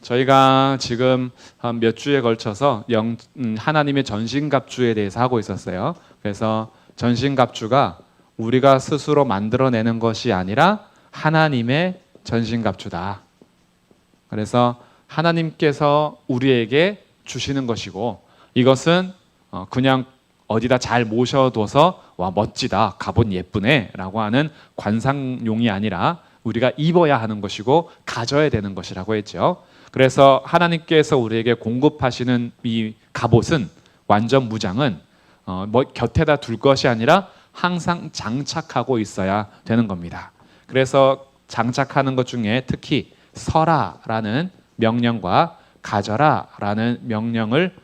저희가 지금 한 몇 주에 걸쳐서 하나님의 전신갑주에 대해서 하고 있었어요. 그래서 전신갑주가 우리가 스스로 만들어내는 것이 아니라 하나님의 전신갑주다. 그래서 하나님께서 우리에게 주시는 것이고, 이것은 그냥 어디다 잘 모셔둬서 와 멋지다, 갑옷 예쁘네 라고 하는 관상용이 아니라 우리가 입어야 하는 것이고 가져야 되는 것이라고 했죠. 그래서 하나님께서 우리에게 공급하시는 이 갑옷은, 완전 무장은 뭐 곁에다 둘 것이 아니라 항상 장착하고 있어야 되는 겁니다. 그래서 장착하는 것 중에 특히 서라라는 명령과 가져라라는 명령을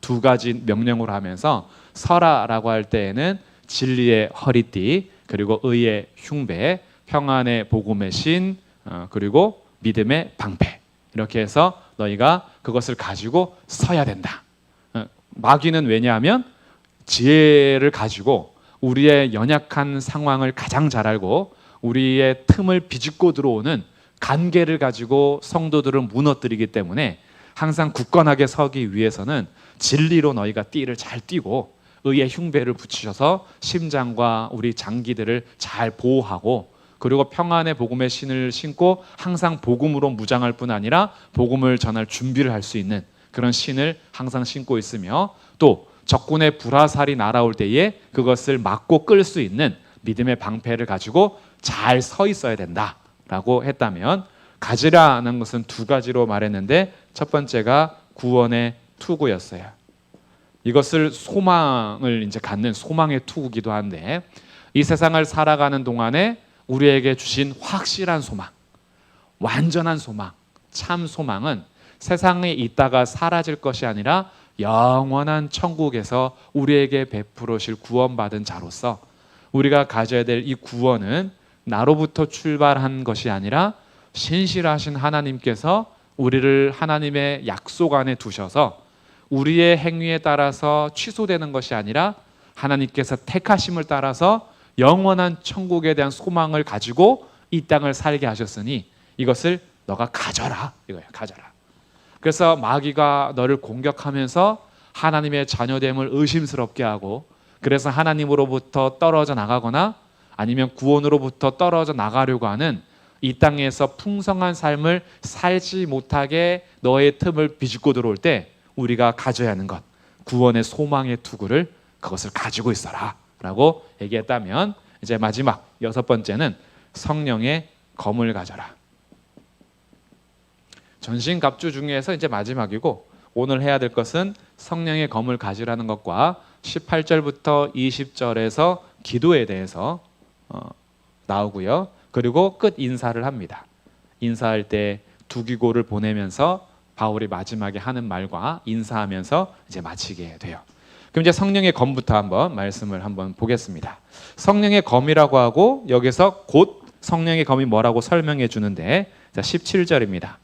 두 가지 명령으로 하면서, 서라라고 할 때에는 진리의 허리띠, 그리고 의의 흉배, 평안의 복음의 신, 그리고 믿음의 방패, 이렇게 해서 너희가 그것을 가지고 서야 된다. 마귀는 왜냐하면 지혜를 가지고 우리의 연약한 상황을 가장 잘 알고 우리의 틈을 비집고 들어오는 간계를 가지고 성도들을 무너뜨리기 때문에 항상 굳건하게 서기 위해서는 진리로 너희가 띠를 잘 띠고 의의 흉배를 붙이셔서 심장과 우리 장기들을 잘 보호하고, 그리고 평안의 복음의 신을 신고 항상 복음으로 무장할 뿐 아니라 복음을 전할 준비를 할 수 있는 그런 신을 항상 신고 있으며, 또 적군의 불화살이 날아올 때에 그것을 막고 끌 수 있는 믿음의 방패를 가지고 잘 서 있어야 된다라고 했다면, 가지라는 것은 두 가지로 말했는데 첫 번째가 구원의 투구였어요. 이것을 소망을 이제 갖는 소망의 투구기도 한데, 이 세상을 살아가는 동안에 우리에게 주신 확실한 소망, 완전한 소망, 참 소망은 세상에 있다가 사라질 것이 아니라 영원한 천국에서 우리에게 베풀으실 구원받은 자로서, 우리가 가져야 될 이 구원은 나로부터 출발한 것이 아니라 신실하신 하나님께서 우리를 하나님의 약속 안에 두셔서 우리의 행위에 따라서 취소되는 것이 아니라 하나님께서 택하심을 따라서 영원한 천국에 대한 소망을 가지고 이 땅을 살게 하셨으니 이것을 너가 가져라, 이거예요. 가져라. 그래서 마귀가 너를 공격하면서 하나님의 자녀됨을 의심스럽게 하고, 그래서 하나님으로부터 떨어져 나가거나 아니면 구원으로부터 떨어져 나가려고 하는 이 땅에서 풍성한 삶을 살지 못하게 너의 틈을 비집고 들어올 때 우리가 가져야 하는 것, 구원의 소망의 투구를, 그것을 가지고 있어라 라고 얘기했다면, 이제 마지막 여섯 번째는 성령의 검을 가져라. 전신갑주 중에서 이제 마지막이고, 오늘 해야 될 것은 성령의 검을 가지라는 것과 18절부터 20절에서 기도에 대해서 나오고요. 그리고 끝 인사를 합니다. 인사할 때 두기고를 보내면서 바울이 마지막에 하는 말과 인사하면서 이제 마치게 돼요. 그럼 이제 성령의 검부터 한번 말씀을 한번 보겠습니다. 성령의 검이라고 하고 여기서 곧 성령의 검이 뭐라고 설명해 주는데, 자 17절입니다.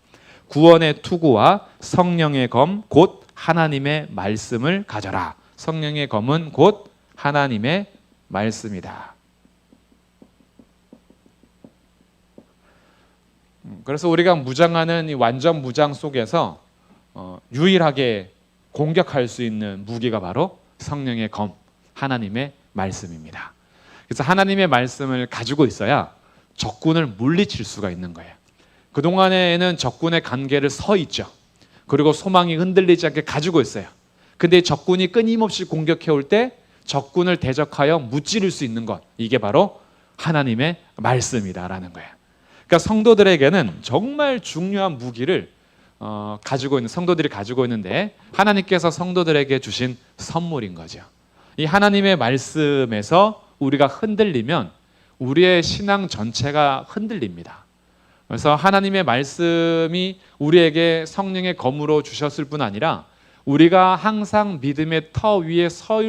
구원의 투구와 성령의 검 곧 하나님의 말씀을 가져라. 성령의 검은 곧 하나님의 말씀이다. 그래서 우리가 무장하는 이 완전 무장 속에서 유일하게 공격할 수 있는 무기가 바로 성령의 검, 하나님의 말씀입니다. 그래서 하나님의 말씀을 가지고 있어야 적군을 물리칠 수가 있는 거예요. 그동안에는 적군의 관계를 서 있죠. 그리고 소망이 흔들리지 않게 가지고 있어요. 근데 적군이 끊임없이 공격해 올 때 적군을 대적하여 무찌를 수 있는 것, 이게 바로 하나님의 말씀이다라는 거예요. 그러니까 성도들에게는 정말 중요한 무기를 가지고 있는, 성도들이 가지고 있는데 하나님께서 성도들에게 주신 선물인 거죠. 이 하나님의 말씀에서 우리가 흔들리면 우리의 신앙 전체가 흔들립니다. 그래서 하나님의 말씀이 우리에게 성령의 검으로 주셨을 뿐 아니라 우리가 항상 믿음의 터 위에 서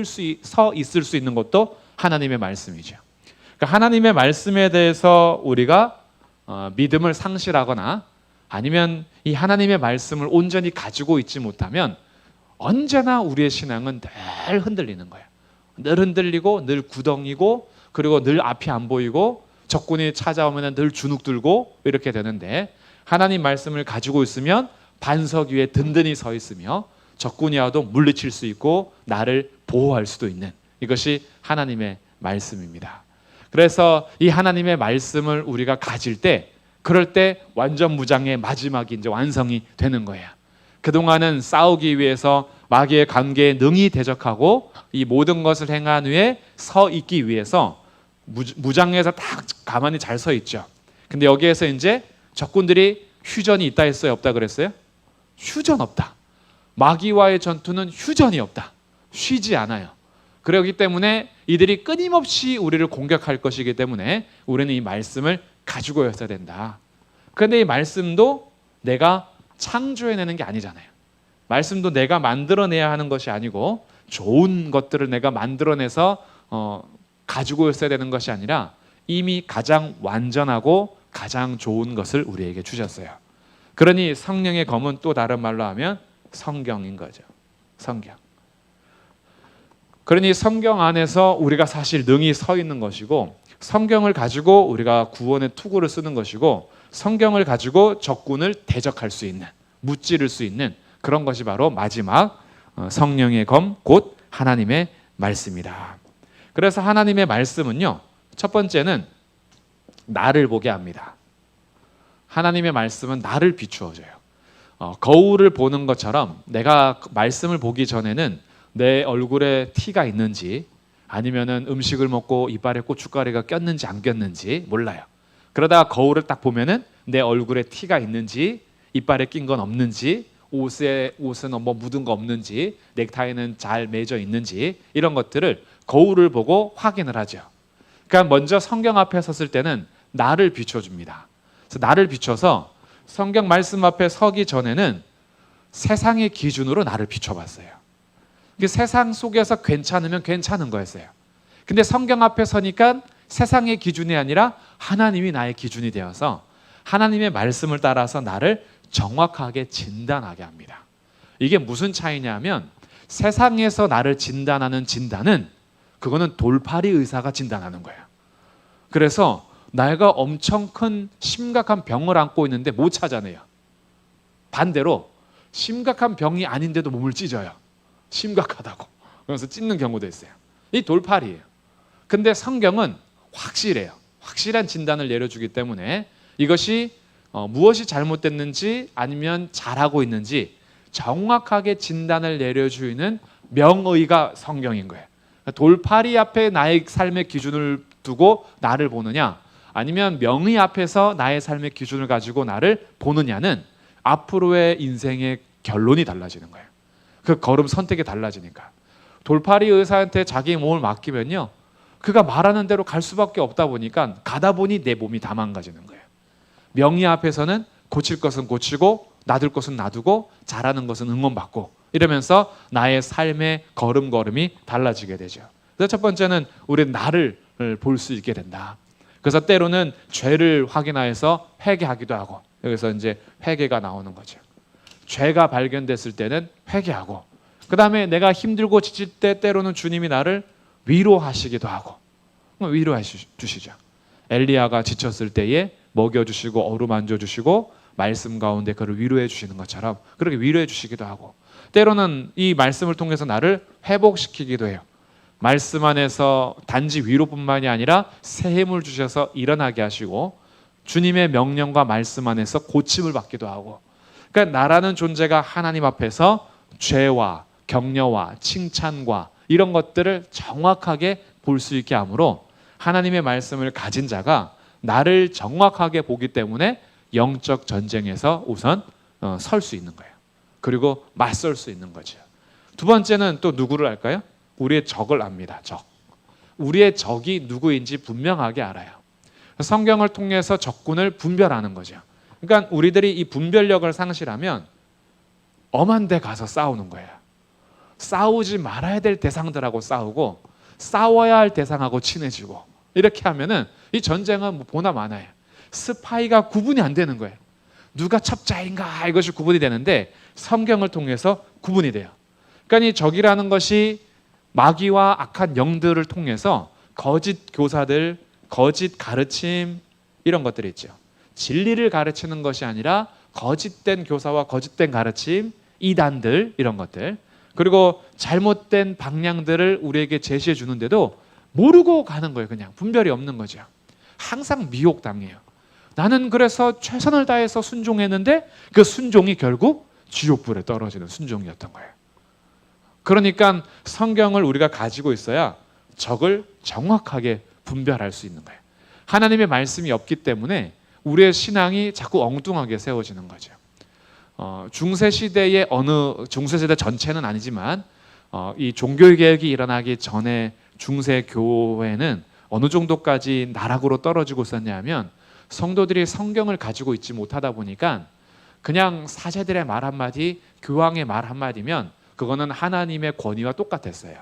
있을 수 있는 것도 하나님의 말씀이죠. 그러니까 하나님의 말씀에 대해서 우리가 믿음을 상실하거나 아니면 이 하나님의 말씀을 온전히 가지고 있지 못하면 언제나 우리의 신앙은 늘 흔들리는 거예요. 늘 흔들리고 늘 구덩이고, 그리고 늘 앞이 안 보이고 적군이 찾아오면 늘 주눅 들고 이렇게 되는데, 하나님 말씀을 가지고 있으면 반석 위에 든든히 서 있으며 적군이 와도 물리칠 수 있고 나를 보호할 수도 있는, 이것이 하나님의 말씀입니다. 그래서 이 하나님의 말씀을 우리가 가질 때, 그럴 때 완전 무장의 마지막이 이제 완성이 되는 거예요. 그동안은 싸우기 위해서 마귀의 관계에 능히 대적하고 이 모든 것을 행한 후에 서 있기 위해서 무장에서 딱 가만히 잘 서 있죠. 근데 여기에서 이제 적군들이 휴전이 있다 했어요, 없다 그랬어요? 휴전 없다. 마귀와의 전투는 휴전이 없다. 쉬지 않아요. 그렇기 때문에 이들이 끊임없이 우리를 공격할 것이기 때문에 우리는 이 말씀을 가지고 있어야 된다. 그런데 이 말씀도 내가 창조해내는 게 아니잖아요. 말씀도 내가 만들어내야 하는 것이 아니고 좋은 것들을 내가 만들어내서 가지고 있어야 되는 것이 아니라 이미 가장 완전하고 가장 좋은 것을 우리에게 주셨어요. 그러니 성령의 검은 또 다른 말로 하면 성경인 거죠. 성경. 그러니 성경 안에서 우리가 사실 능히 서 있는 것이고, 성경을 가지고 우리가 구원의 투구를 쓰는 것이고, 성경을 가지고 적군을 대적할 수 있는, 무찌를 수 있는 그런 것이 바로 마지막 성령의 검, 곧 하나님의 말씀이다. 그래서 하나님의 말씀은요, 첫 번째는 나를 보게 합니다. 하나님의 말씀은 나를 비추어줘요. 거울을 보는 것처럼 내가 말씀을 보기 전에는 내 얼굴에 티가 있는지, 아니면은 음식을 먹고 이빨에 고춧가루가 꼈는지 안 꼈는지 몰라요. 그러다가 거울을 딱 보면은 내 얼굴에 티가 있는지, 이빨에 낀 건 없는지, 옷은 뭐 묻은 거 없는지, 넥타이는 잘 매져 있는지, 이런 것들을 거울을 보고 확인을 하죠. 그러니까 먼저 성경 앞에 섰을 때는 나를 비춰줍니다. 그래서 나를 비춰서 성경 말씀 앞에 서기 전에는 세상의 기준으로 나를 비춰봤어요. 세상 속에서 괜찮으면 괜찮은 거였어요. 근데 성경 앞에 서니까 세상의 기준이 아니라 하나님이 나의 기준이 되어서 하나님의 말씀을 따라서 나를 정확하게 진단하게 합니다. 이게 무슨 차이냐면, 세상에서 나를 진단하는 진단은 그거는 돌팔이 의사가 진단하는 거예요. 그래서 내가 엄청 큰 심각한 병을 안고 있는데 못 찾아내요. 반대로 심각한 병이 아닌데도 몸을 찢어요. 심각하다고. 그래서 찢는 경우도 있어요. 이 돌팔이에요. 근데 성경은 확실해요. 확실한 진단을 내려주기 때문에 이것이 무엇이 잘못됐는지 아니면 잘하고 있는지 정확하게 진단을 내려주는 명의가 성경인 거예요. 돌팔이 앞에 나의 삶의 기준을 두고 나를 보느냐, 아니면 명의 앞에서 나의 삶의 기준을 가지고 나를 보느냐는 앞으로의 인생의 결론이 달라지는 거예요. 그 걸음 선택이 달라지니까. 돌팔이 의사한테 자기 몸을 맡기면요, 그가 말하는 대로 갈 수밖에 없다 보니까 가다 보니 내 몸이 다 망가지는 거예요. 명의 앞에서는 고칠 것은 고치고 놔둘 것은 놔두고 잘하는 것은 응원받고, 이러면서 나의 삶의 걸음걸음이 달라지게 되죠. 그래서 첫 번째는 우리 나를 볼 수 있게 된다. 그래서 때로는 죄를 확인하여서 회개하기도 하고, 여기서 이제 회개가 나오는 거죠. 죄가 발견됐을 때는 회개하고, 그 다음에 내가 힘들고 지칠 때 때로는 주님이 나를 위로하시기도 하고, 위로해 주시죠. 엘리야가 지쳤을 때에 먹여주시고 어루만져 주시고 말씀 가운데 그를 위로해 주시는 것처럼 그렇게 위로해 주시기도 하고, 때로는 이 말씀을 통해서 나를 회복시키기도 해요. 말씀 안에서 단지 위로뿐만이 아니라 새 힘을 주셔서 일어나게 하시고, 주님의 명령과 말씀 안에서 고침을 받기도 하고, 그러니까 나라는 존재가 하나님 앞에서 죄와 격려와 칭찬과 이런 것들을 정확하게 볼 수 있게 하므로, 하나님의 말씀을 가진 자가 나를 정확하게 보기 때문에 영적 전쟁에서 우선 설 수 있는 거예요. 그리고 맞설 수 있는 거죠. 두 번째는 또 누구를 알까요? 우리의 적을 압니다. 적. 우리의 적이 누구인지 분명하게 알아요. 성경을 통해서 적군을 분별하는 거죠. 그러니까 우리들이 이 분별력을 상실하면 엄한 데 가서 싸우는 거예요. 싸우지 말아야 될 대상들하고 싸우고, 싸워야 할 대상하고 친해지고, 이렇게 하면은 이 전쟁은 뭐 보나 마나요. 스파이가 구분이 안 되는 거예요. 누가 첩자인가, 이것이 구분이 되는데 성경을 통해서 구분이 돼요. 그러니까 이 적이라는 것이 마귀와 악한 영들을 통해서 거짓 교사들, 거짓 가르침, 이런 것들이 있죠. 진리를 가르치는 것이 아니라 거짓된 교사와 거짓된 가르침, 이단들 이런 것들, 그리고 잘못된 방향들을 우리에게 제시해 주는데도 모르고 가는 거예요. 그냥 분별이 없는 거죠. 항상 미혹당해요. 나는 그래서 최선을 다해서 순종했는데 그 순종이 결국 지옥불에 떨어지는 순종이었던 거예요. 그러니까 성경을 우리가 가지고 있어야 적을 정확하게 분별할 수 있는 거예요. 하나님의 말씀이 없기 때문에 우리의 신앙이 자꾸 엉뚱하게 세워지는 거죠. 중세시대의 중세시대 전체는 아니지만 이 종교개혁이 일어나기 전에 중세교회는 어느 정도까지 나락으로 떨어지고 있었냐면 성도들이 성경을 가지고 있지 못하다 보니까 그냥 사제들의 말 한마디, 교황의 말 한마디면 그거는 하나님의 권위와 똑같았어요.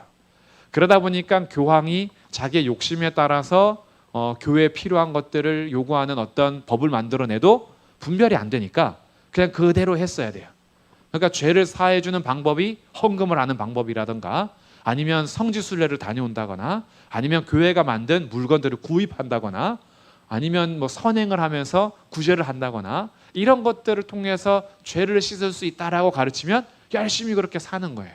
그러다 보니까 교황이 자기의 욕심에 따라서 교회에 필요한 것들을 요구하는 어떤 법을 만들어내도 분별이 안 되니까 그냥 그대로 했어야 돼요. 그러니까 죄를 사해주는 방법이 헌금을 하는 방법이라든가 아니면 성지순례를 다녀온다거나 아니면 교회가 만든 물건들을 구입한다거나 아니면 뭐 선행을 하면서 구제를 한다거나 이런 것들을 통해서 죄를 씻을 수 있다라고 가르치면 열심히 그렇게 사는 거예요.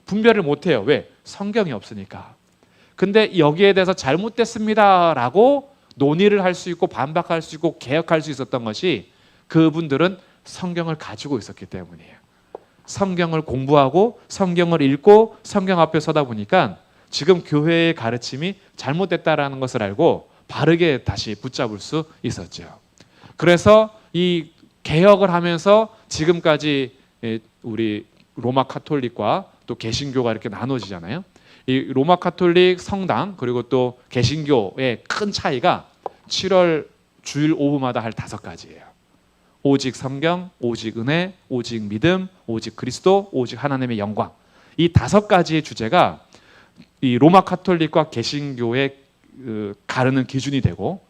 분별을 못해요. 왜? 성경이 없으니까. 근데 여기에 대해서 잘못됐습니다라고 논의를 할 수 있고 반박할 수 있고 개혁할 수 있었던 것이 그분들은 성경을 가지고 있었기 때문이에요. 성경을 공부하고 성경을 읽고 성경 앞에 서다 보니까 지금 교회의 가르침이 잘못됐다라는 것을 알고 바르게 다시 붙잡을 수 있었죠. 그래서 이 개혁을 하면서 지금까지 우리 로마 카톨릭과 또 개신교가 이렇게 나눠지잖아요. 이 로마 카톨릭 성당 그리고 또 개신교의 큰 차이가 7월 주일 오후마다 할 5가지예요. 오직 성경, 오직 은혜, 오직 믿음, 오직 그리스도, 오직 하나님의 영광. 이 5가지의 주제가 이 로마 카톨릭과 개신교의 가르는 기준이 되고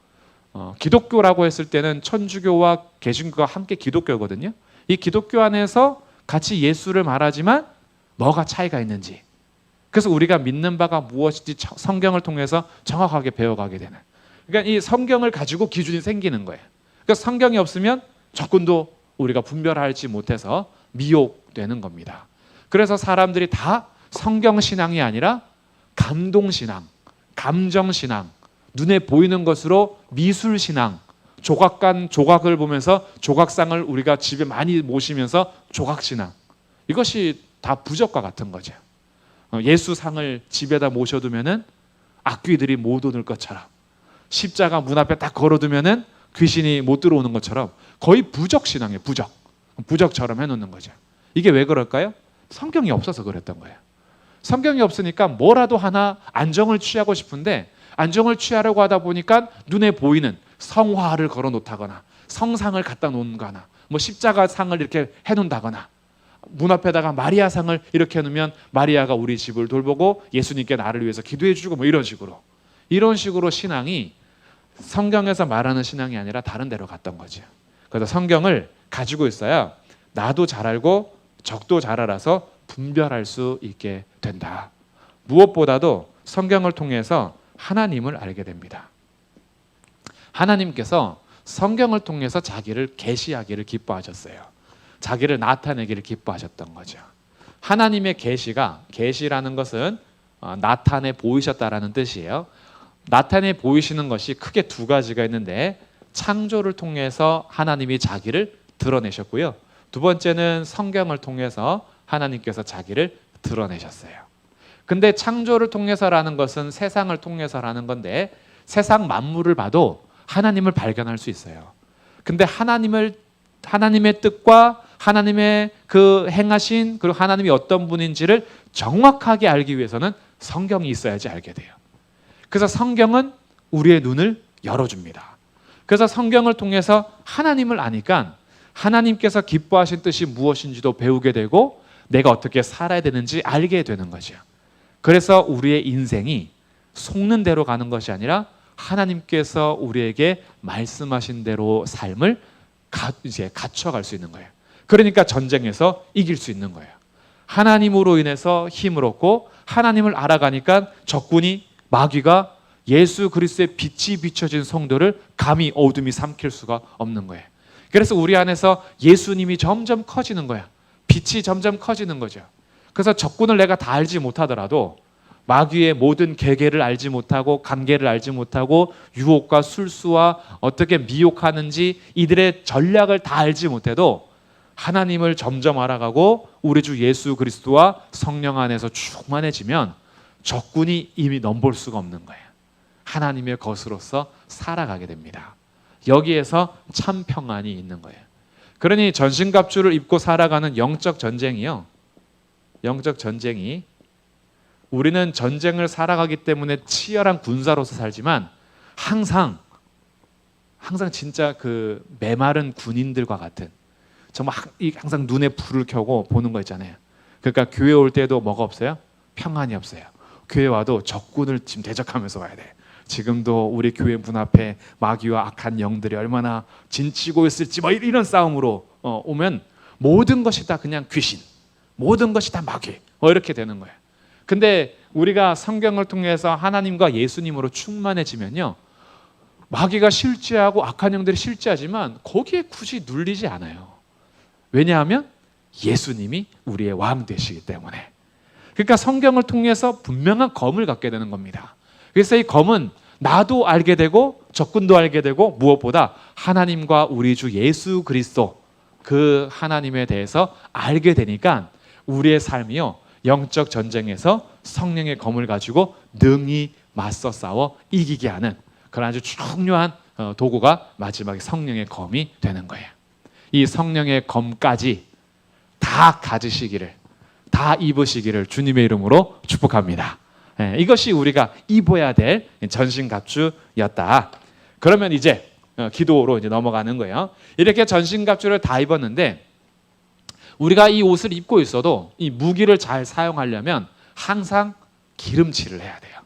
기독교라고 했을 때는 천주교와 개신교가 함께 기독교거든요. 이 기독교 안에서 같이 예수를 말하지만 뭐가 차이가 있는지, 그래서 우리가 믿는 바가 무엇인지 성경을 통해서 정확하게 배워가게 되는, 그러니까 이 성경을 가지고 기준이 생기는 거예요. 그러니까 성경이 없으면 조금도 우리가 분별하지 못해서 미혹되는 겁니다. 그래서 사람들이 다 성경신앙이 아니라 감동신앙, 감정신앙, 눈에 보이는 것으로 미술신앙, 조각을 보면서 조각상을 우리가 집에 많이 모시면서 조각신앙, 이것이 다 부적과 같은 거죠. 예수상을 집에다 모셔두면은 악귀들이 못 오는 것처럼, 십자가 문 앞에 딱 걸어두면은 귀신이 못 들어오는 것처럼 거의 부적신앙이에요. 부적처럼 해놓는 거죠. 이게 왜 그럴까요? 성경이 없어서 그랬던 거예요. 성경이 없으니까 뭐라도 하나 안정을 취하고 싶은데 안정을 취하려고 하다 보니까 눈에 보이는 성화를 걸어 놓다거나 성상을 갖다 놓거나 뭐 십자가 상을 이렇게 해놓는다거나 문 앞에다가 마리아 상을 이렇게 해놓으면 마리아가 우리 집을 돌보고 예수님께 나를 위해서 기도해 주고 뭐 이런 식으로 신앙이 성경에서 말하는 신앙이 아니라 다른 데로 갔던 거죠. 그래서 성경을 가지고 있어야 나도 잘 알고 적도 잘 알아서 분별할 수 있게 된다. 무엇보다도 성경을 통해서 하나님을 알게 됩니다. 하나님께서 성경을 통해서 자기를 계시하기를 기뻐하셨어요. 자기를 나타내기를 기뻐하셨던 거죠. 하나님의 계시라는 것은 나타내 보이셨다라는 뜻이에요. 나타내 보이시는 것이 크게 2가지가 있는데, 창조를 통해서 하나님이 자기를 드러내셨고요. 2번째는 성경을 통해서 하나님께서 자기를 드러내셨어요. 근데 창조를 통해서라는 것은 세상을 통해서라는 건데, 세상 만물을 봐도 하나님을 발견할 수 있어요. 근데 하나님의 뜻과 하나님의 그 행하신, 그리고 하나님이 어떤 분인지를 정확하게 알기 위해서는 성경이 있어야지 알게 돼요. 그래서 성경은 우리의 눈을 열어줍니다. 그래서 성경을 통해서 하나님을 아니까 하나님께서 기뻐하신 뜻이 무엇인지도 배우게 되고 내가 어떻게 살아야 되는지 알게 되는 거죠. 그래서 우리의 인생이 속는 대로 가는 것이 아니라 하나님께서 우리에게 말씀하신 대로 삶을 이제 갖춰갈 수 있는 거예요. 그러니까 전쟁에서 이길 수 있는 거예요. 하나님으로 인해서 힘을 얻고 하나님을 알아가니까 적군이, 마귀가 예수 그리스도의 빛이 비춰진 성도를 감히 어둠이 삼킬 수가 없는 거예요. 그래서 우리 안에서 예수님이 점점 커지는 거야. 빛이 점점 커지는 거죠. 그래서 적군을 내가 다 알지 못하더라도 마귀의 모든 계계를 알지 못하고 관계를 알지 못하고 유혹과 술수와 어떻게 미혹하는지 이들의 전략을 다 알지 못해도 하나님을 점점 알아가고 우리 주 예수 그리스도와 성령 안에서 충만해지면 적군이 이미 넘볼 수가 없는 거예요. 하나님의 것으로서 살아가게 됩니다. 여기에서 참 평안이 있는 거예요. 그러니 전신갑주를 입고 살아가는 영적 전쟁이요. 영적 전쟁이 우리는 전쟁을 살아가기 때문에 치열한 군사로서 살지만 항상 진짜 그 메마른 군인들과 같은 정말 항상 눈에 불을 켜고 보는 거 있잖아요. 그러니까 교회 올 때도 뭐가 없어요? 평안이 없어요. 교회 와도 적군을 지금 대적하면서 와야 돼. 지금도 우리 교회 문 앞에 마귀와 악한 영들이 얼마나 진치고 있을지 뭐 이런 싸움으로 오면 모든 것이 다 그냥 귀신, 모든 것이 다 마귀 이렇게 되는 거예요. 근데 우리가 성경을 통해서 하나님과 예수님으로 충만해지면요, 마귀가 실제하고 악한 영들이 실제하지만 거기에 굳이 눌리지 않아요. 왜냐하면 예수님이 우리의 왕 되시기 때문에. 그러니까 성경을 통해서 분명한 검을 갖게 되는 겁니다. 그래서 이 검은 나도 알게 되고 적군도 알게 되고 무엇보다 하나님과 우리 주 예수 그리스도 그 하나님에 대해서 알게 되니까 우리의 삶이요, 영적 전쟁에서 성령의 검을 가지고 능히 맞서 싸워 이기게 하는 그런 아주 중요한 도구가 마지막에 성령의 검이 되는 거예요. 이 성령의 검까지 다 가지시기를, 다 입으시기를 주님의 이름으로 축복합니다. 이것이 우리가 입어야 될 전신갑주였다. 그러면 이제 기도로 이제 넘어가는 거예요. 이렇게 전신갑주를 다 입었는데 우리가 이 옷을 입고 있어도 이 무기를 잘 사용하려면 항상 기름칠을 해야 돼요.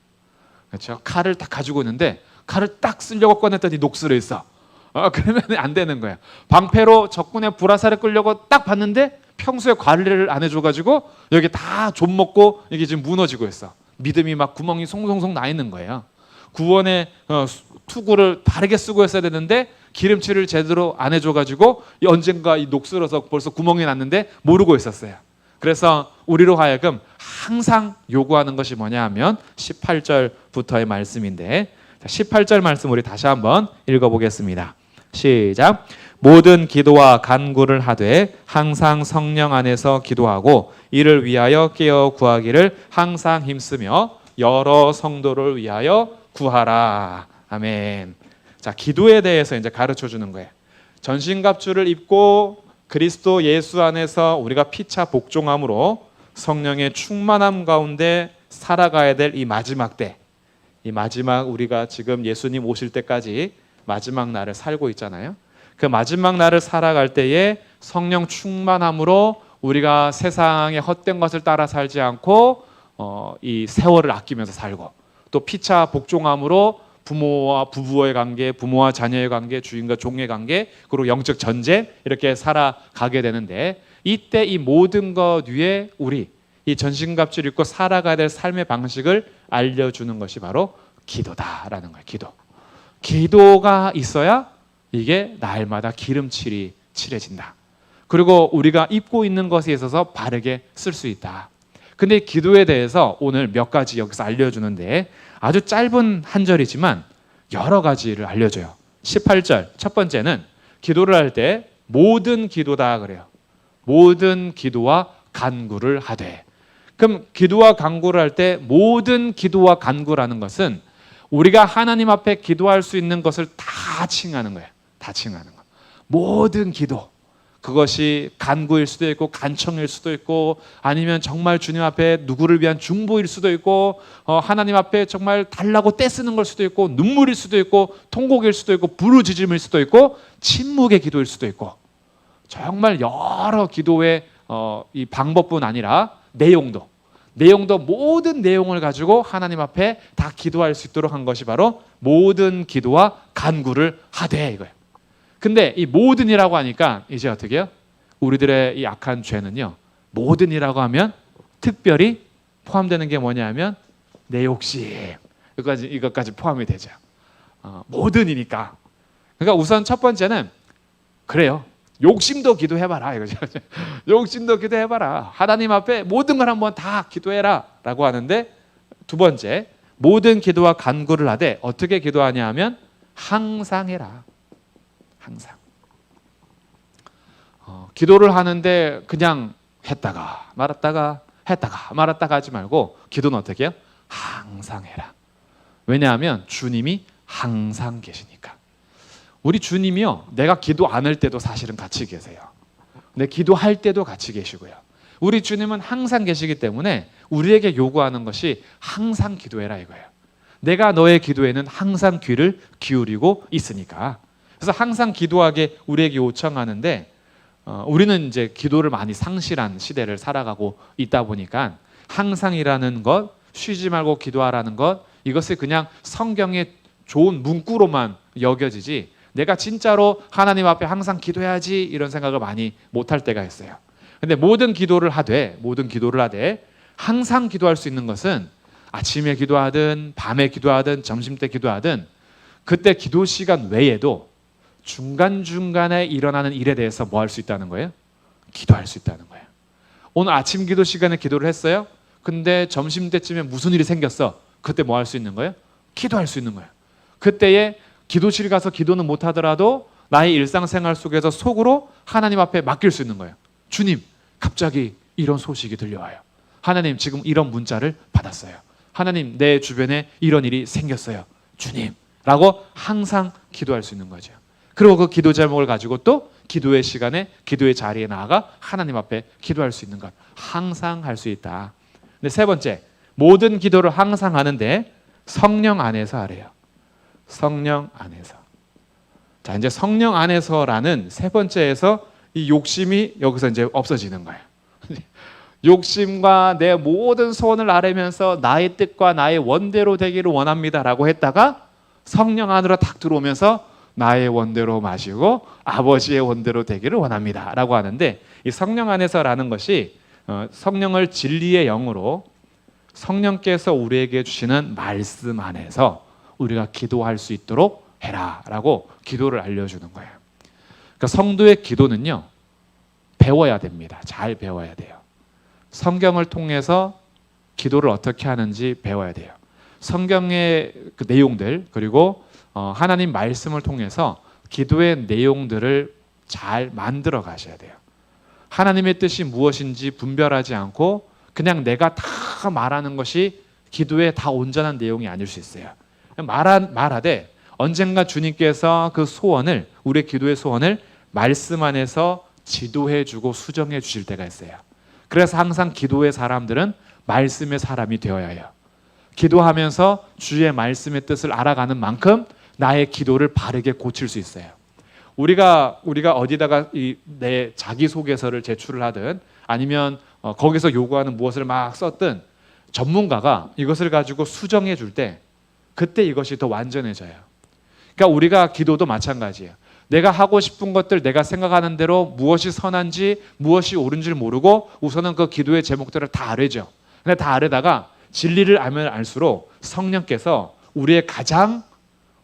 그렇죠? 칼을 딱 가지고 있는데 칼을 딱 쓰려고 꺼냈더니 녹슬어 있어. 그러면 안 되는 거예요. 방패로 적군의 불화살을 끌려고 딱 봤는데 평소에 관리를 안 해줘가지고 여기 다 좀 먹고 이게 지금 무너지고 있어. 믿음이 막 구멍이 송송송 나 있는 거예요. 구원의 투구를 바르게 쓰고 했어야 되는데 기름칠을 제대로 안 해줘가지고 언젠가 이 녹슬어서 벌써 구멍이 났는데 모르고 있었어요. 그래서 우리로 하여금 항상 요구하는 것이 뭐냐 하면 18절부터의 말씀인데 18절 말씀 우리 다시 한번 읽어보겠습니다. 시작. 모든 기도와 간구를 하되 항상 성령 안에서 기도하고 이를 위하여 깨어 구하기를 항상 힘쓰며 여러 성도를 위하여 구하라. 아멘. 자, 기도에 대해서 이제 가르쳐 주는 거예요. 전신갑주를 입고 그리스도 예수 안에서 우리가 피차 복종함으로 성령의 충만함 가운데 살아가야 될 이 마지막 때, 이 마지막 우리가 지금 예수님 오실 때까지 마지막 날을 살고 있잖아요. 그 마지막 날을 살아갈 때에 성령 충만함으로 우리가 세상의 헛된 것을 따라 살지 않고 이 세월을 아끼면서 살고, 또 피차 복종함으로 부모와 부부의 관계, 부모와 자녀의 관계, 주인과 종의 관계, 그리고 영적 전쟁 이렇게 살아가게 되는데, 이때 이 모든 것 위에 우리 이 전신갑주를 입고 살아가야 될 삶의 방식을 알려주는 것이 바로 기도다라는 거예요. 기도가 있어야 이게 날마다 기름칠이 칠해진다. 그리고 우리가 입고 있는 것에 있어서 바르게 쓸 수 있다. 근데 기도에 대해서 오늘 몇 가지 여기서 알려주는데 아주 짧은 한 절이지만 여러 가지를 알려줘요. 18절 첫 번째는 기도를 할 때 모든 기도다 그래요. 모든 기도와 간구를 하되. 그럼 기도와 간구를 할 때 모든 기도와 간구라는 것은 우리가 하나님 앞에 기도할 수 있는 것을 다 칭하는 거예요. 다 칭하는 거. 모든 기도. 그것이 간구일 수도 있고 간청일 수도 있고 아니면 정말 주님 앞에 누구를 위한 중보일 수도 있고 하나님 앞에 정말 달라고 떼쓰는 걸 수도 있고 눈물일 수도 있고 통곡일 수도 있고 부르짖음일 수도 있고 침묵의 기도일 수도 있고 정말 여러 기도의 이 방법뿐 아니라 내용도 모든 내용을 가지고 하나님 앞에 다 기도할 수 있도록 한 것이 바로 모든 기도와 간구를 하되 이거예요. 근데 이 모든이라고 하니까 이제 어떻게 해요? 우리들의 이 악한 죄는요, 모든이라고 하면 특별히 포함되는 게 뭐냐 하면 내 욕심, 이것까지 포함이 되죠. 모든이니까. 그러니까 우선 첫 번째는 그래요. 욕심도 기도해봐라 이거죠. 욕심도 기도해봐라. 하나님 앞에 모든 걸 한번 다 기도해라 라고 하는데, 두 번째, 모든 기도와 간구를 하되 어떻게 기도하냐 하면 항상 해라. 항상. 기도를 하는데 그냥 했다가 말았다가 했다가 말았다가 하지 말고, 기도는 어떻게 해요? 항상 해라. 왜냐하면 주님이 항상 계시니까. 우리 주님이요, 내가 기도 안 할 때도 사실은 같이 계세요. 근데 기도할 때도 같이 계시고요. 우리 주님은 항상 계시기 때문에 우리에게 요구하는 것이 항상 기도해라 이거예요. 내가 너의 기도에는 항상 귀를 기울이고 있으니까. 그래서 항상 기도하게 우리에게 요청하는데, 우리는 이제 기도를 많이 상실한 시대를 살아가고 있다 보니까 항상이라는 것, 쉬지 말고 기도하라는 것, 이것을 그냥 성경의 좋은 문구로만 여겨지지, 내가 진짜로 하나님 앞에 항상 기도해야지 이런 생각을 많이 못할 때가 있어요. 근데 모든 기도를 하되 항상 기도할 수 있는 것은 아침에 기도하든 밤에 기도하든 점심때 기도하든, 그때 기도 시간 외에도 중간중간에 일어나는 일에 대해서 뭐 할 수 있다는 거예요? 기도할 수 있다는 거예요. 오늘 아침 기도 시간에 기도를 했어요. 근데 점심때쯤에 무슨 일이 생겼어. 그때 뭐 할 수 있는 거예요? 기도할 수 있는 거예요. 그때에 기도실 가서 기도는 못하더라도 나의 일상생활 속에서 속으로 하나님 앞에 맡길 수 있는 거예요. 주님, 갑자기 이런 소식이 들려와요. 하나님, 지금 이런 문자를 받았어요. 하나님, 내 주변에 이런 일이 생겼어요. 주님, 라고 항상 기도할 수 있는 거죠. 그리고 그 기도 제목을 가지고 또 기도의 시간에, 기도의 자리에 나아가 하나님 앞에 기도할 수 있는 것, 항상 할 수 있다. 근데 세 번째, 모든 기도를 항상 하는데 성령 안에서 하래요. 성령 안에서. 자, 이제 성령 안에서라는 세 번째에서 이 욕심이 여기서 이제 없어지는 거예요. 욕심과 내 모든 소원을 아뢰면서 나의 뜻과 나의 원대로 되기를 원합니다라고 했다가 성령 안으로 탁 들어오면서 나의 원대로 마시고 아버지의 원대로 되기를 원합니다라고 하는데, 이 성령 안에서라는 것이 성령을 진리의 영으로, 성령께서 우리에게 주시는 말씀 안에서 우리가 기도할 수 있도록 해라라고 기도를 알려주는 거예요. 그러니까 성도의 기도는요, 배워야 됩니다. 잘 배워야 돼요. 성경을 통해서 기도를 어떻게 하는지 배워야 돼요. 성경의 그 내용들, 그리고 하나님 말씀을 통해서 기도의 내용들을 잘 만들어 가셔야 돼요. 하나님의 뜻이 무엇인지 분별하지 않고 그냥 내가 다 말하는 것이 기도에 다 온전한 내용이 아닐 수 있어요. 말하되 언젠가 주님께서 그 소원을, 우리의 기도의 소원을 말씀 안에서 지도해 주고 수정해 주실 때가 있어요. 그래서 항상 기도의 사람들은 말씀의 사람이 되어야 해요. 기도하면서 주의 말씀의 뜻을 알아가는 만큼 나의 기도를 바르게 고칠 수 있어요. 우리가 어디다가 내 자기소개서를 제출을 하든 아니면 거기서 요구하는 무엇을 막 썼든, 전문가가 이것을 가지고 수정해 줄 때 그때 이것이 더 완전해져요. 그러니까 우리가 기도도 마찬가지예요. 내가 하고 싶은 것들, 내가 생각하는 대로 무엇이 선한지 무엇이 옳은지를 모르고 우선은 그 기도의 제목들을 다 아뢰죠. 근데 다 아뢰다가 진리를 알면 알수록 성령께서 우리의 가장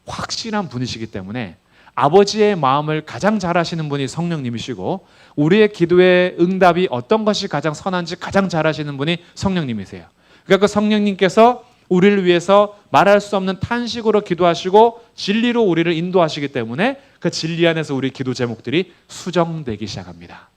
확실한 분이시기 때문에 아버지의 마음을 가장 잘 아시는 분이 성령님이시고, 우리의 기도의 응답이 어떤 것이 가장 선한지 가장 잘 아시는 분이 성령님이세요. 그러니까 그 성령님께서 우리를 위해서 말할 수 없는 탄식으로 기도하시고 진리로 우리를 인도하시기 때문에 그 진리 안에서 우리 기도 제목들이 수정되기 시작합니다.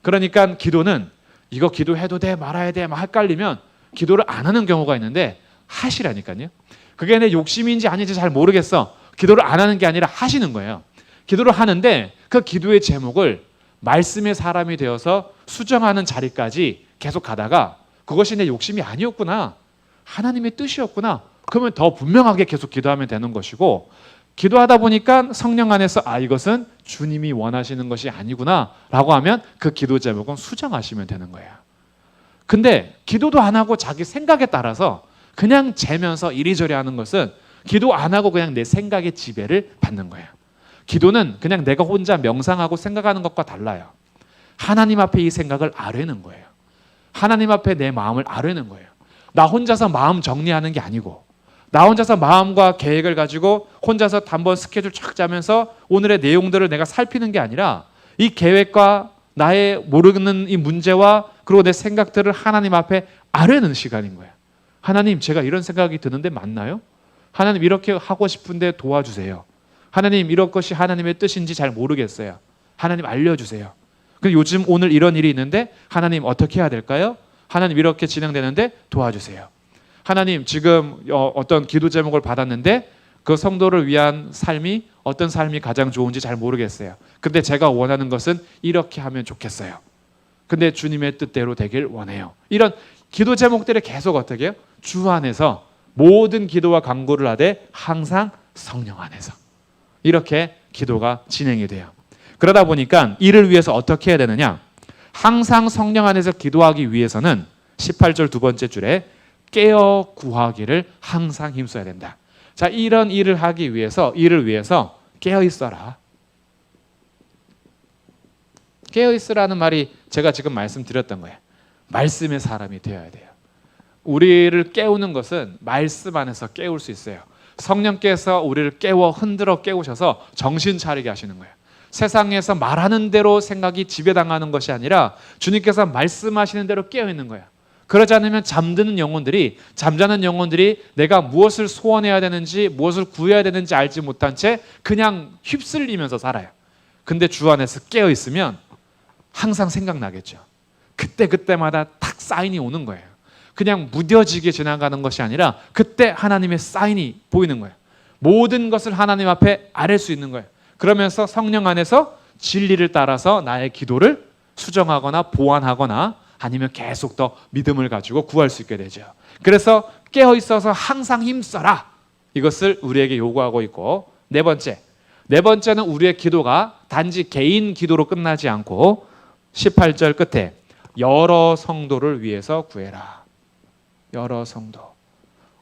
그러니까 기도는 이거 기도해도 돼 말아야 돼 막 헷갈리면 기도를 안 하는 경우가 있는데, 하시라니까요. 그게 내 욕심인지 아닌지 잘 모르겠어. 기도를 안 하는 게 아니라 하시는 거예요. 기도를 하는데 그 기도의 제목을 말씀의 사람이 되어서 수정하는 자리까지 계속 가다가 그것이 내 욕심이 아니었구나, 하나님의 뜻이었구나, 그러면 더 분명하게 계속 기도하면 되는 것이고, 기도하다 보니까 성령 안에서 이것은 주님이 원하시는 것이 아니구나 라고 하면 그 기도 제목은 수정하시면 되는 거예요. 근데 기도도 안 하고 자기 생각에 따라서 그냥 재면서 이리저리 하는 것은 기도 안 하고 그냥 내 생각의 지배를 받는 거예요. 기도는 그냥 내가 혼자 명상하고 생각하는 것과 달라요. 하나님 앞에 이 생각을 아뢰는 거예요. 하나님 앞에 내 마음을 아뢰는 거예요. 나 혼자서 마음 정리하는 게 아니고 나 혼자서 마음과 계획을 가지고 혼자서 한번 스케줄 쫙 짜면서 오늘의 내용들을 내가 살피는 게 아니라 이 계획과 나의 모르는 이 문제와 그리고 내 생각들을 하나님 앞에 아뢰는 시간인 거예요. 하나님, 제가 이런 생각이 드는데 맞나요? 하나님, 이렇게 하고 싶은데 도와주세요. 하나님, 이런 것이 하나님의 뜻인지 잘 모르겠어요. 하나님, 알려주세요. 근데 요즘 오늘 이런 일이 있는데 하나님, 어떻게 해야 될까요? 하나님, 이렇게 진행되는데 도와주세요. 하나님, 지금 어떤 기도 제목을 받았는데 그 성도를 위한 삶이 어떤 삶이 가장 좋은지 잘 모르겠어요. 근데 제가 원하는 것은 이렇게 하면 좋겠어요. 근데 주님의 뜻대로 되길 원해요. 이런 기도 제목들이 계속 어떻게 해요? 주 안에서 모든 기도와 간구를 하되 항상 성령 안에서 이렇게 기도가 진행이 돼요. 그러다 보니까 이를 위해서 어떻게 해야 되느냐? 항상 성령 안에서 기도하기 위해서는 18절 두 번째 줄에 깨어 구하기를 항상 힘써야 된다. 자, 이런 일을 하기 위해서 깨어 있어라. 깨어 있으라는 말이 제가 지금 말씀드렸던 거예요. 말씀의 사람이 되어야 돼요. 우리를 깨우는 것은 말씀 안에서 깨울 수 있어요. 성령께서 우리를 깨워 흔들어 깨우셔서 정신 차리게 하시는 거예요. 세상에서 말하는 대로 생각이 지배당하는 것이 아니라 주님께서 말씀하시는 대로 깨어 있는 거예요. 그러지 않으면 잠자는 영혼들이 내가 무엇을 소원해야 되는지 무엇을 구해야 되는지 알지 못한 채 그냥 휩쓸리면서 살아요. 근데 주 안에서 깨어 있으면 항상 생각나겠죠. 그때마다 탁 사인이 오는 거예요. 그냥 무뎌지게 지나가는 것이 아니라 그때 하나님의 사인이 보이는 거예요. 모든 것을 하나님 앞에 아뢰 수 있는 거예요. 그러면서 성령 안에서 진리를 따라서 나의 기도를 수정하거나 보완하거나 아니면 계속 더 믿음을 가지고 구할 수 있게 되죠. 그래서 깨어 있어서 항상 힘써라. 이것을 우리에게 요구하고 있고, 네 번째는 우리의 기도가 단지 개인 기도로 끝나지 않고 18절 끝에 여러 성도를 위해서 구해라. 여러 성도.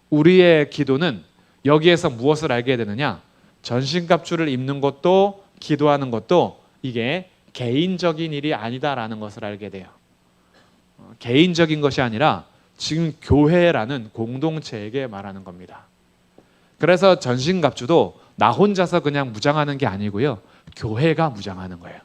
우리의 기도는 여기에서 무엇을 알게 되느냐? 전신갑주를 입는 것도 기도하는 것도 이게 개인적인 일이 아니다라는 것을 알게 돼요. 개인적인 것이 아니라 지금 교회라는 공동체에게 말하는 겁니다. 그래서 전신갑주도 나 혼자서 그냥 무장하는 게 아니고요. 교회가 무장하는 거예요.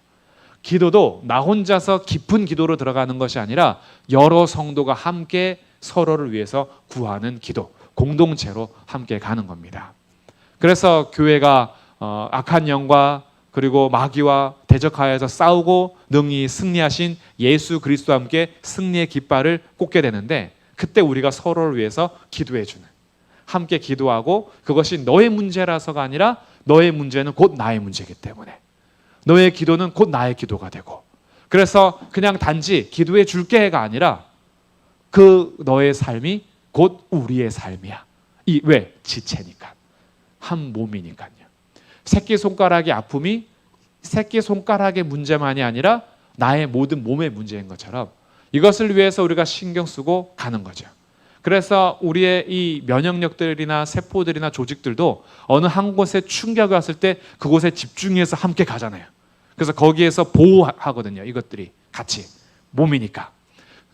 기도도 나 혼자서 깊은 기도로 들어가는 것이 아니라 여러 성도가 함께 서로를 위해서 구하는 기도, 공동체로 함께 가는 겁니다. 그래서 교회가 악한 영과 그리고 마귀와 대적하여서 싸우고 능히 승리하신 예수 그리스도와 함께 승리의 깃발을 꽂게 되는데, 그때 우리가 서로를 위해서 기도해 주는, 함께 기도하고, 그것이 너의 문제라서가 아니라 너의 문제는 곧 나의 문제이기 때문에 너의 기도는 곧 나의 기도가 되고, 그래서 그냥 단지 기도해 줄게가 아니라 그 너의 삶이 곧 우리의 삶이야. 왜? 지체니까. 한 몸이니까요. 새끼손가락의 아픔이 새끼손가락의 문제만이 아니라 나의 모든 몸의 문제인 것처럼 이것을 위해서 우리가 신경 쓰고 가는 거죠. 그래서 우리의 이 면역력들이나 세포들이나 조직들도 어느 한 곳에 충격이 왔을 때 그곳에 집중해서 함께 가잖아요. 그래서 거기에서 보호하거든요. 이것들이 같이 몸이니까.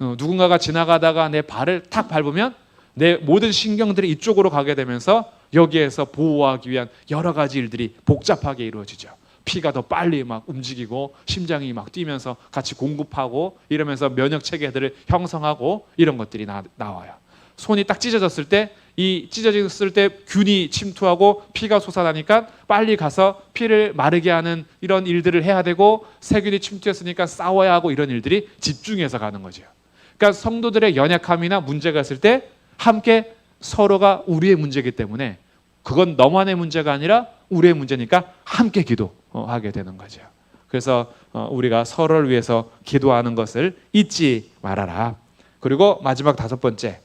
누군가가 지나가다가 내 발을 탁 밟으면 내 모든 신경들이 이쪽으로 가게 되면서 여기에서 보호하기 위한 여러 가지 일들이 복잡하게 이루어지죠. 피가 더 빨리 막 움직이고 심장이 막 뛰면서 같이 공급하고 이러면서 면역 체계들을 형성하고 이런 것들이 나와요. 손이 딱 찢어졌을 때, 이 찢어졌을 때 균이 침투하고 피가 솟아나니까 빨리 가서 피를 마르게 하는 이런 일들을 해야 되고, 세균이 침투했으니까 싸워야 하고, 이런 일들이 집중해서 가는 거죠. 그러니까 성도들의 연약함이나 문제가 있을 때 함께 서로가 우리의 문제이기 때문에 그건 너만의 문제가 아니라 우리의 문제니까 함께 기도하게 되는 거죠. 그래서 우리가 서로를 위해서 기도하는 것을 잊지 말아라. 그리고 마지막 다섯 번째,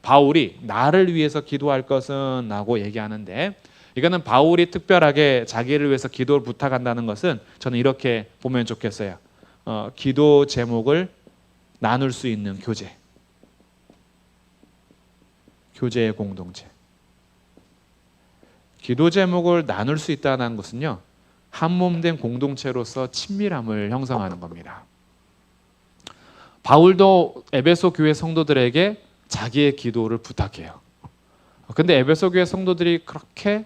바울이 나를 위해서 기도할 것은 라고 얘기하는데, 이거는 바울이 특별하게 자기를 위해서 기도를 부탁한다는 것은 저는 이렇게 보면 좋겠어요. 기도 제목을 나눌 수 있는 교제의 공동체. 기도 제목을 나눌 수 있다는 것은요, 한 몸 된 공동체로서 친밀함을 형성하는 겁니다. 바울도 에베소 교회 성도들에게 자기의 기도를 부탁해요. 근데 에베소 교회 성도들이 그렇게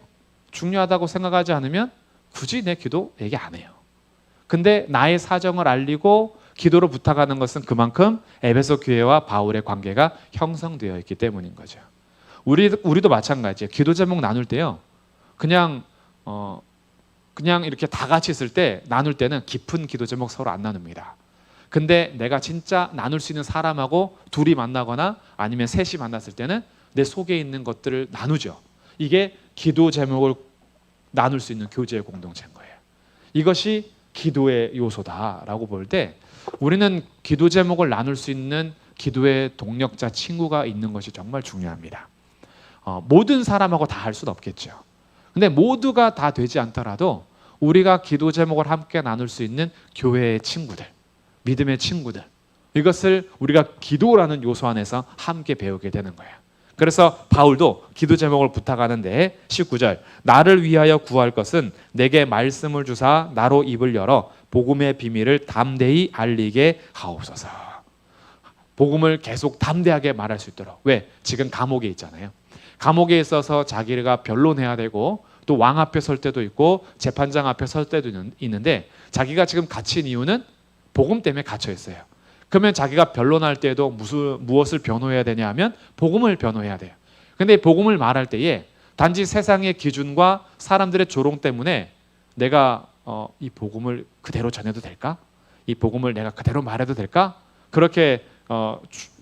중요하다고 생각하지 않으면 굳이 내 기도 얘기 안 해요. 근데 나의 사정을 알리고 기도를 부탁하는 것은 그만큼 에베소 교회와 바울의 관계가 형성되어 있기 때문인 거죠. 우리도 마찬가지예요. 기도 제목 나눌 때요. 그냥 이렇게 다 같이 있을 때 나눌 때는 깊은 기도 제목 서로 안 나눕니다. 근데 내가 진짜 나눌 수 있는 사람하고 둘이 만나거나 아니면 셋이 만났을 때는 내 속에 있는 것들을 나누죠. 이게 기도 제목을 나눌 수 있는 교제의 공동체인 거예요. 이것이 기도의 요소다라고 볼 때 우리는 기도 제목을 나눌 수 있는 기도의 동력자, 친구가 있는 것이 정말 중요합니다. 모든 사람하고 다 할 수는 없겠죠. 근데 모두가 다 되지 않더라도 우리가 기도 제목을 함께 나눌 수 있는 교회의 친구들, 믿음의 친구들, 이것을 우리가 기도라는 요소 안에서 함께 배우게 되는 거예요. 그래서 바울도 기도 제목을 부탁하는데 19절, 나를 위하여 구할 것은 내게 말씀을 주사 나로 입을 열어 복음의 비밀을 담대히 알리게 하옵소서. 복음을 계속 담대하게 말할 수 있도록. 왜? 지금 감옥에 있잖아요. 감옥에 있어서 자기가 변론해야 되고 또 왕 앞에 설 때도 있고 재판장 앞에 설 때도 있는데 자기가 지금 갇힌 이유는 복음 때문에 갇혀 있어요. 그러면 자기가 변론할 때도 무엇을 변호해야 되냐 하면 복음을 변호해야 돼요. 근데 복음을 말할 때에 단지 세상의 기준과 사람들의 조롱 때문에 내가 이 복음을 그대로 전해도 될까? 이 복음을 내가 그대로 말해도 될까? 그렇게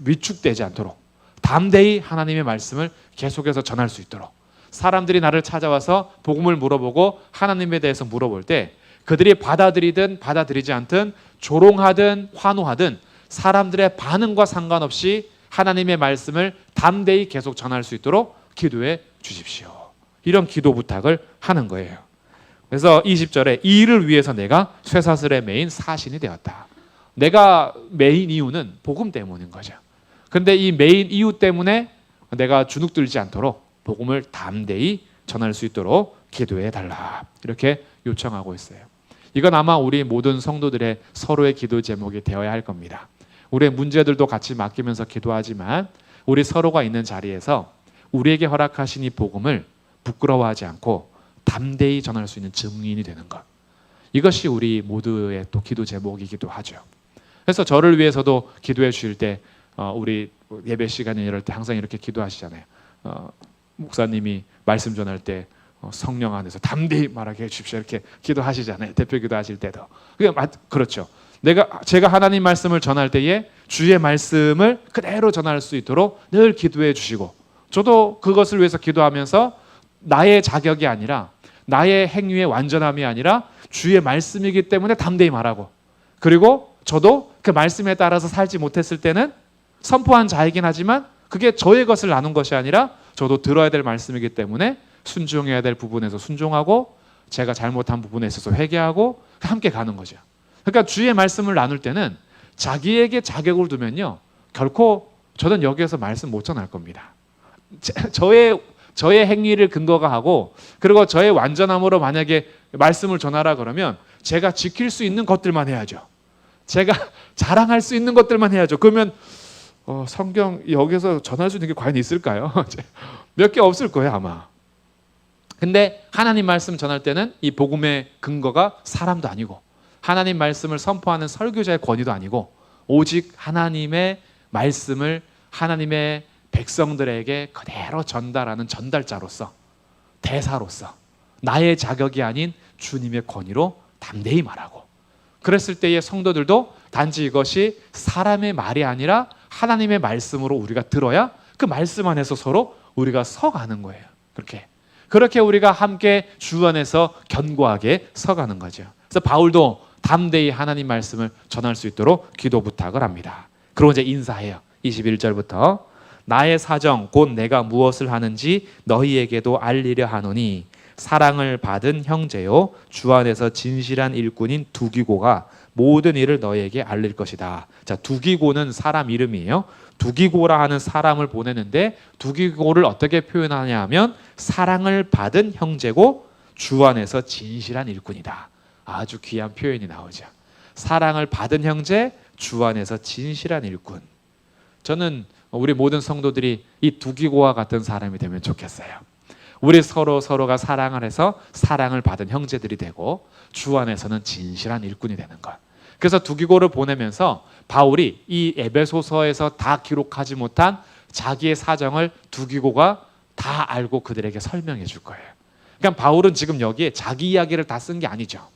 위축되지 않도록 담대히 하나님의 말씀을 계속해서 전할 수 있도록, 사람들이 나를 찾아와서 복음을 물어보고 하나님에 대해서 물어볼 때 그들이 받아들이든 받아들이지 않든 조롱하든 환호하든 사람들의 반응과 상관없이 하나님의 말씀을 담대히 계속 전할 수 있도록 기도해 주십시오. 이런 기도 부탁을 하는 거예요. 그래서 20절에 이 일을 위해서 내가 쇠사슬에 매인 사신이 되었다. 내가 매인 이유는 복음 때문인 거죠. 근데 이 매인 이유 때문에 내가 주눅들지 않도록 복음을 담대히 전할 수 있도록 기도해 달라. 이렇게 요청하고 있어요. 이건 아마 우리 모든 성도들의 서로의 기도 제목이 되어야 할 겁니다. 우리의 문제들도 같이 맡기면서 기도하지만 우리 서로가 있는 자리에서 우리에게 허락하신 이 복음을 부끄러워하지 않고 담대히 전할 수 있는 증인이 되는 것. 이것이 우리 모두의 또 기도 제목이기도 하죠. 그래서 저를 위해서도 기도해 주실 때 우리 예배 시간에 이럴 때 항상 이렇게 기도하시잖아요. 목사님이 말씀 전할 때 성령 안에서 담대히 말하게 해주십시오. 이렇게 기도하시잖아요. 대표 기도하실 때도. 그렇죠. 제가 하나님 말씀을 전할 때에 주의 말씀을 그대로 전할 수 있도록 늘 기도해 주시고, 저도 그것을 위해서 기도하면서 나의 자격이 아니라 나의 행위의 완전함이 아니라 주의 말씀이기 때문에 담대히 말하고, 그리고 저도 그 말씀에 따라서 살지 못했을 때는 선포한 자이긴 하지만 그게 저의 것을 나눈 것이 아니라 저도 들어야 될 말씀이기 때문에 순종해야 될 부분에서 순종하고 제가 잘못한 부분에 있어서 회개하고 함께 가는 거죠. 그러니까 주의 말씀을 나눌 때는 자기에게 자격을 두면요, 결코 저는 여기에서 말씀 못 전할 겁니다. 저의 행위를 근거가 하고, 그리고 저의 완전함으로 만약에 말씀을 전하라 그러면 제가 지킬 수 있는 것들만 해야죠. 제가 자랑할 수 있는 것들만 해야죠. 그러면 성경 여기서 전할 수 있는 게 과연 있을까요? 몇 개 없을 거예요 아마. 근데 하나님 말씀 전할 때는 이 복음의 근거가 사람도 아니고 하나님 말씀을 선포하는 설교자의 권위도 아니고 오직 하나님의 말씀을 하나님의 백성들에게 그대로 전달하는 전달자로서, 대사로서 나의 자격이 아닌 주님의 권위로 담대히 말하고, 그랬을 때의 성도들도 단지 이것이 사람의 말이 아니라 하나님의 말씀으로 우리가 들어야 그 말씀 안에서 서로 우리가 서가는 거예요. 그렇게 우리가 함께 주 안에서 견고하게 서가는 거죠. 그래서 바울도 담대히 하나님 말씀을 전할 수 있도록 기도 부탁을 합니다. 그리고 이제 인사해요. 21절부터 나의 사정 곧 내가 무엇을 하는지 너희에게도 알리려 하노니 사랑을 받은 형제요 주 안에서 진실한 일꾼인 두기고가 모든 일을 너희에게 알릴 것이다. 자, 두기고는 사람 이름이에요. 두기고라 하는 사람을 보내는데 두기고를 어떻게 표현하냐 하면 사랑을 받은 형제고 주 안에서 진실한 일꾼이다. 아주 귀한 표현이 나오죠. 사랑을 받은 형제, 주 안에서 진실한 일꾼. 저는 우리 모든 성도들이 이 두기고와 같은 사람이 되면 좋겠어요. 우리 서로가 사랑을 해서 사랑을 받은 형제들이 되고 주 안에서는 진실한 일꾼이 되는 것. 그래서 두기고를 보내면서 바울이 이 에베소서에서 다 기록하지 못한 자기의 사정을 두기고가 다 알고 그들에게 설명해 줄 거예요. 그러니까 바울은 지금 여기에 자기 이야기를 다 쓴 게 아니죠.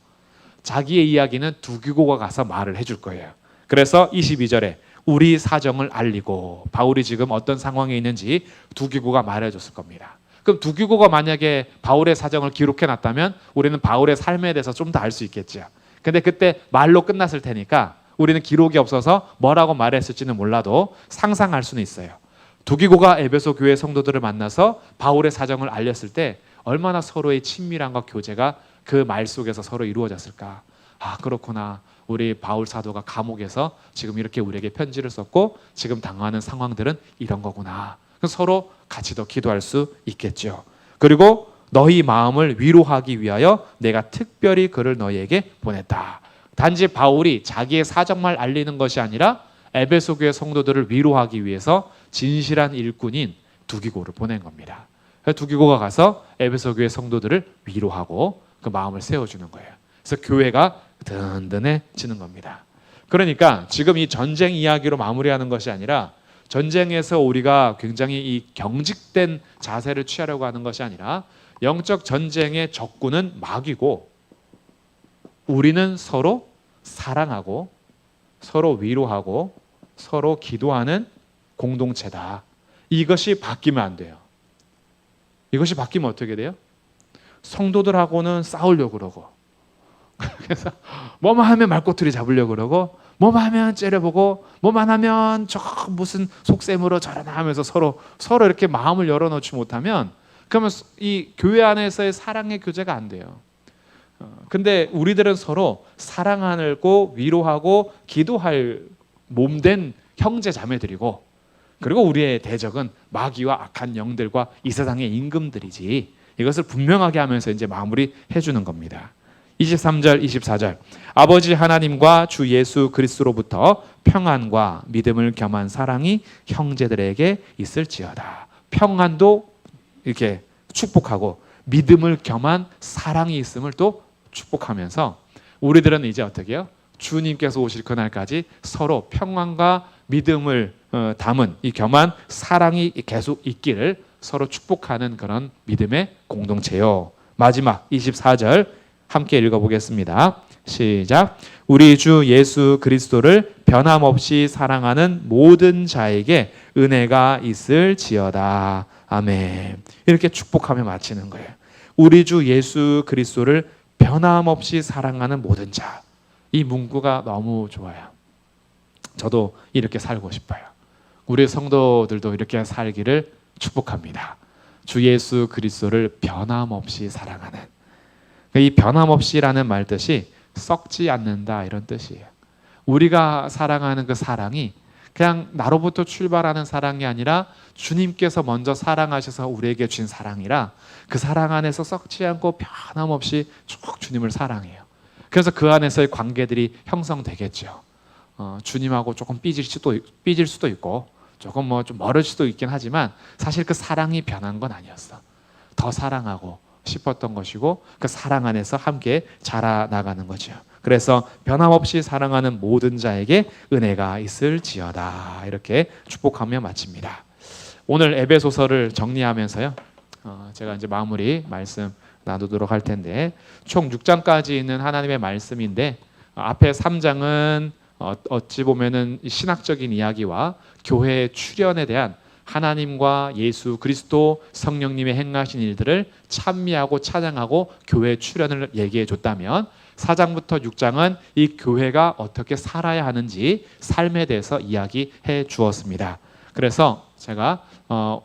자기의 이야기는 두기고가 가서 말을 해줄 거예요. 그래서 22절에 우리 사정을 알리고, 바울이 지금 어떤 상황에 있는지 두기고가 말해줬을 겁니다. 그럼 두기고가 만약에 바울의 사정을 기록해 놨다면 우리는 바울의 삶에 대해서 좀 더 알 수 있겠죠. 근데 그때 말로 끝났을 테니까 우리는 기록이 없어서 뭐라고 말했을지는 몰라도 상상할 수는 있어요. 두기고가 에베소 교회 성도들을 만나서 바울의 사정을 알렸을 때 얼마나 서로의 친밀함과 교제가 그 말 속에서 서로 이루어졌을까. 아, 그렇구나. 우리 바울 사도가 감옥에서 지금 이렇게 우리에게 편지를 썼고 지금 당하는 상황들은 이런 거구나. 서로 같이 더 기도할 수 있겠죠. 그리고 너희 마음을 위로하기 위하여 내가 특별히 그를 너희에게 보냈다. 단지 바울이 자기의 사정만 알리는 것이 아니라 에베소 교회 성도들을 위로하기 위해서 진실한 일꾼인 두기고를 보낸 겁니다. 두기고가 가서 에베소 교회 성도들을 위로하고 그 마음을 세워주는 거예요. 그래서 교회가 든든해지는 겁니다. 그러니까 지금 이 전쟁 이야기로 마무리하는 것이 아니라 전쟁에서 우리가 굉장히 이 경직된 자세를 취하려고 하는 것이 아니라 영적 전쟁의 적군은 마귀고 우리는 서로 사랑하고 서로 위로하고 서로 기도하는 공동체다. 이것이 바뀌면 안 돼요. 이것이 바뀌면 어떻게 돼요? 성도들하고는 싸우려고 그러고 그래서 뭐만 하면 말꼬투리 잡으려고 그러고 뭐만 하면 째려보고 뭐만 하면 저 무슨 속셈으로 저러나 하면서 서로 이렇게 마음을 열어놓지 못하면 그러면 이 교회 안에서의 사랑의 교제가 안 돼요. 근데 우리들은 서로 사랑하고 위로하고 기도할 몸된 형제 자매들이고 그리고 우리의 대적은 마귀와 악한 영들과 이 세상의 임금들이지. 이것을 분명하게 하면서 이제 마무리해 주는 겁니다. 23절, 24절. 아버지 하나님과 주 예수 그리스도로부터 평안과 믿음을 겸한 사랑이 형제들에게 있을지어다. 평안도 이렇게 축복하고 믿음을 겸한 사랑이 있음을 또 축복하면서 우리들은 이제 어떻게 해요? 주님께서 오실 그날까지 서로 평안과 믿음을 담은 이 겸한 사랑이 계속 있기를 서로 축복하는 그런 믿음의 공동체요. 마지막 24절 함께 읽어보겠습니다. 시작. 우리 주 예수 그리스도를 변함없이 사랑하는 모든 자에게 은혜가 있을지어다. 아멘. 이렇게 축복하며 마치는 거예요. 우리 주 예수 그리스도를 변함없이 사랑하는 모든 자. 이 문구가 너무 좋아요. 저도 이렇게 살고 싶어요. 우리 성도들도 이렇게 살기를 축복합니다. 주 예수 그리스도를 변함없이 사랑하는. 이 변함없이라는 말 뜻이 썩지 않는다 이런 뜻이에요. 우리가 사랑하는 그 사랑이 그냥 나로부터 출발하는 사랑이 아니라 주님께서 먼저 사랑하셔서 우리에게 준 사랑이라 그 사랑 안에서 썩지 않고 변함없이 쭉 주님을 사랑해요. 그래서 그 안에서의 관계들이 형성되겠죠. 주님하고 조금 삐질 수도 있고 조금 뭐 좀 멀을 수도 있긴 하지만 사실 그 사랑이 변한 건 아니었어. 더 사랑하고 싶었던 것이고 그 사랑 안에서 함께 자라나가는 거죠. 그래서 변함없이 사랑하는 모든 자에게 은혜가 있을지어다. 이렇게 축복하며 마칩니다. 오늘 에베소서를 정리하면서요. 제가 이제 마무리 말씀 나누도록 할 텐데 총 6장까지 있는 하나님의 말씀인데 앞에 3장은 어찌 보면은 신학적인 이야기와 교회의 출현에 대한 하나님과 예수 그리스도 성령님의 행하신 일들을 찬미하고 찬양하고 교회의 출현을 얘기해 줬다면 4장부터 6장은 이 교회가 어떻게 살아야 하는지 삶에 대해서 이야기해 주었습니다. 그래서 제가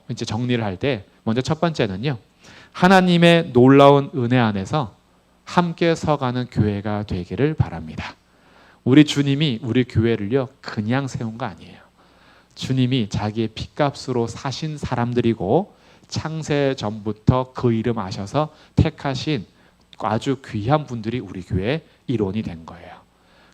이제 정리를 할 때 먼저 첫 번째는요. 하나님의 놀라운 은혜 안에서 함께 서가는 교회가 되기를 바랍니다. 우리 주님이 우리 교회를요 그냥 세운 거 아니에요. 주님이 자기의 핏값으로 사신 사람들이고 창세 전부터 그 이름 아셔서 택하신 아주 귀한 분들이 우리 교회의 일원이 된 거예요.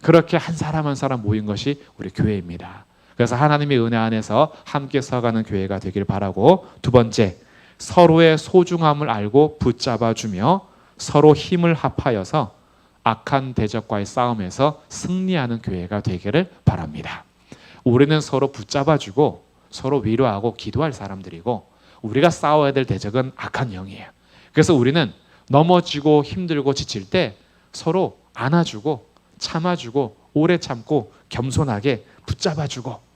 그렇게 한 사람 한 사람 모인 것이 우리 교회입니다. 그래서 하나님의 은혜 안에서 함께 서가는 교회가 되길 바라고, 두 번째, 서로의 소중함을 알고 붙잡아주며 서로 힘을 합하여서 악한 대적과의 싸움에서 승리하는 교회가 되기를 바랍니다. 우리는 서로 붙잡아주고 서로 위로하고 기도할 사람들이고, 우리가 싸워야 될 대적은 악한 영이에요. 그래서 우리는 넘어지고 힘들고 지칠 때 서로 안아주고 참아주고 오래 참고 겸손하게 붙잡아주고,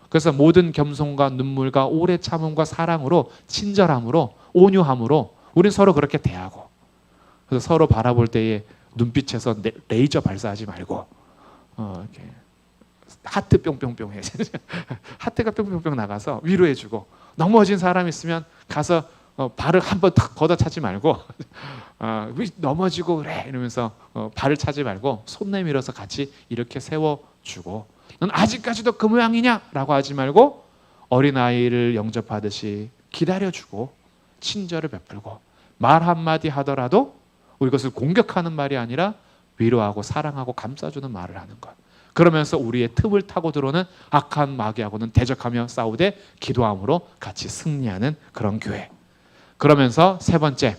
그래서 모든 겸손과 눈물과 오래 참음과 사랑으로, 친절함으로, 온유함으로 우린 서로 그렇게 대하고, 그래서 서로 바라볼 때에 눈빛에서 레이저 발사하지 말고 이렇게 하트 뿅뿅뿅 해. 하트가 뿅뿅뿅 나가서 위로해주고, 넘어진 사람 있으면 가서 발을 한번 탁 걷어차지 말고 왜 넘어지고 그래 이러면서 발을 차지 말고 손 내밀어서 같이 이렇게 세워주고, 넌 아직까지도 그 모양이냐? 라고 하지 말고 어린아이를 영접하듯이 기다려주고 친절을 베풀고, 말 한마디 하더라도 우리 것을 공격하는 말이 아니라 위로하고 사랑하고 감싸주는 말을 하는 것. 그러면서 우리의 틈을 타고 들어오는 악한 마귀하고는 대적하며 싸우되 기도함으로 같이 승리하는 그런 교회. 그러면서 세 번째,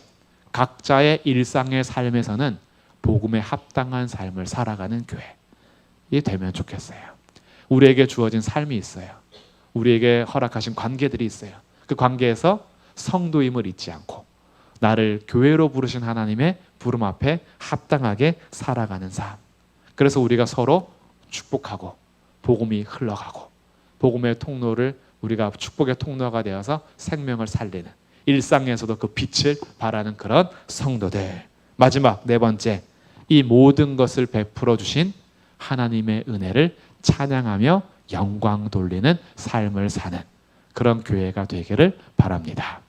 각자의 일상의 삶에서는 복음에 합당한 삶을 살아가는 교회이 되면 좋겠어요. 우리에게 주어진 삶이 있어요. 우리에게 허락하신 관계들이 있어요. 그 관계에서 성도임을 잊지 않고 나를 교회로 부르신 하나님의 부름 앞에 합당하게 살아가는 삶. 그래서 우리가 서로 축복하고 복음이 흘러가고, 복음의 통로를 우리가 축복의 통로가 되어서 생명을 살리는, 일상에서도 그 빛을 발하는 그런 성도들. 마지막 네 번째, 이 모든 것을 베풀어 주신 하나님의 은혜를 찬양하며 영광 돌리는 삶을 사는 그런 교회가 되기를 바랍니다.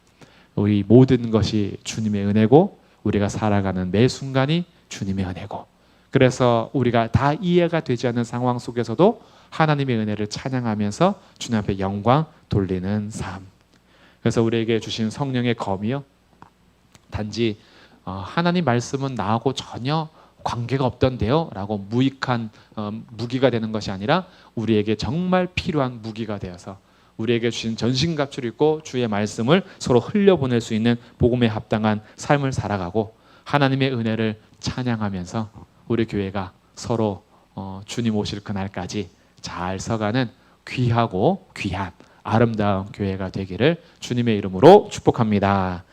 우리 모든 것이 주님의 은혜고 우리가 살아가는 매 순간이 주님의 은혜고, 그래서 우리가 다 이해가 되지 않는 상황 속에서도 하나님의 은혜를 찬양하면서 주님 앞에 영광 돌리는 삶. 그래서 우리에게 주신 성령의 검이요, 단지 하나님 말씀은 나하고 전혀 관계가 없던데요 라고 무익한 무기가 되는 것이 아니라 우리에게 정말 필요한 무기가 되어서 우리에게 주신 전신갑주를 입고 주의 말씀을 서로 흘려보낼 수 있는 복음에 합당한 삶을 살아가고, 하나님의 은혜를 찬양하면서 우리 교회가 서로 주님 오실 그날까지 잘 서가는 귀하고 귀한 아름다운 교회가 되기를 주님의 이름으로 축복합니다.